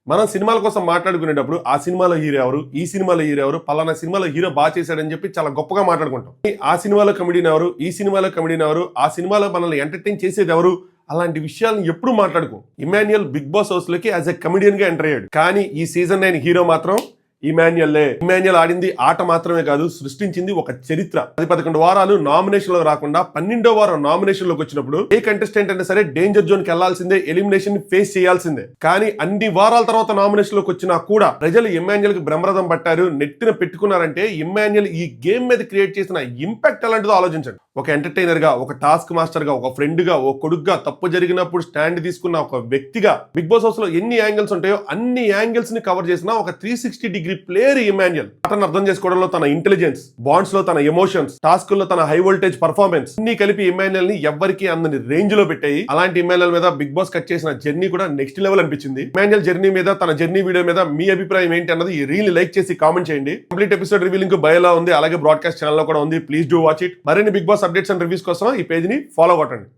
మనం సినిమాల కోసం మాట్లాడుకునేటప్పుడు ఆ సినిమాలో హీరో ఎవరు, ఈ సినిమాలో హీరో ఎవరు, పలానా సినిమాలో హీరో బాగా చేశాడని చెప్పి చాలా గొప్పగా మాట్లాడుకుంటాం. ఆ సినిమాలో కమెడీని ఎవరు, ఈ సినిమాలో కమెడీని ఎవరు, ఆ సినిమాలో మనల్ని ఎంటర్టైన్ చేసేది ఎవరు, అలాంటి విషయాలను ఎప్పుడు మాట్లాడుకో. ఇమాన్యుయల్ బిగ్ బాస్ హౌస్ లోకి యాజ్ ఎ కమెడియన్ గా ఎంటర్ అయ్యాడు. కానీ ఈ సీజన్ 9 హీరో మాత్రం ఇమాన్యుయల్ ఆడింది ఆట మాత్రమే కాదు, సృష్టించింది ఒక చరిత్ర. 11 వారాలు నామినేషన్ లో రాకుండా 12వ వారం నామినేషన్ లోకి వచ్చినప్పుడు ఏ కంటెస్టెంట్ అయినా సరే డేంజర్ జోన్ కి వెళ్లాల్సిందే, ఎలిమినేషన్ ఫేస్ చేయాల్సిందే. కానీ అన్ని వారాల తర్వాత నామినేషన్ లోకి వచ్చినా కూడా ప్రజలు ఇమాన్యుయల్ కి బ్రహ్మరథం పట్టారు, నెత్తిన పెట్టుకున్నారంటే ఇమాన్యుయల్ ఈ గేమ్ మీద క్రియేట్ చేసిన ఇంపాక్ట్ ఎలాంటిదో ఆలోచించండి. ఒక ఎంటర్టైనర్ గా, ఒక టాస్క్ మాస్టర్ గా, ఒక ఫ్రెండ్ గా, ఒక కొడుకుగా, తప్పు జరిగినప్పుడు స్టాండ్ తీసుకున్న ఒక వ్యక్తిగా బిగ్ బాస్ హౌస్ లో ఎన్ని యాంగిల్స్ ఉంటాయో అన్ని యాంగిల్స్ ని కవర్ చేసిన ఒక 360 డిగ్రీ ప్లేయర్ ఇమాన్యుయల్. అతను అర్థం చేసుకోవడంలో తన ఇంటెలిజెన్స్, బాండ్స్ లో తన ఎమోషన్స్, టాస్క్ లో తన హై వోల్టేజ్ పర్ఫార్మెన్స్ అన్ని కలిపి ఇమాన్యుయల్ ని ఎవ్వరికి అందని రేంజ్ లో పెట్టాయి. అలాంటి ఇమాన్యుయల్ మీద బిగ్ బాస్ కట్ చేసిన జర్నీ కూడా నెక్స్ట్ లెవెల్ అనిపించింది. ఇమాన్యుయల్ జర్నీ మీద, తన జర్నీ వీడియో మీద మీ అభిప్రాయం ఏంటి అన్నది ఈ రీల్ లైక్ చేసి కామెంట్ చేయండి. కంప్లీట్ ఎపిసోడ్ రివ్యూ లింక్ బయోలో ఉంది, అలాగే బ్రాడ్కాస్ట్ ఛానల్ లో కూడా ఉంది. Please do watch it. మరిన్ని Bigg Boss updates and reviews కోసం ఈ పేజ్ ని ఫాలో కొట్టండి.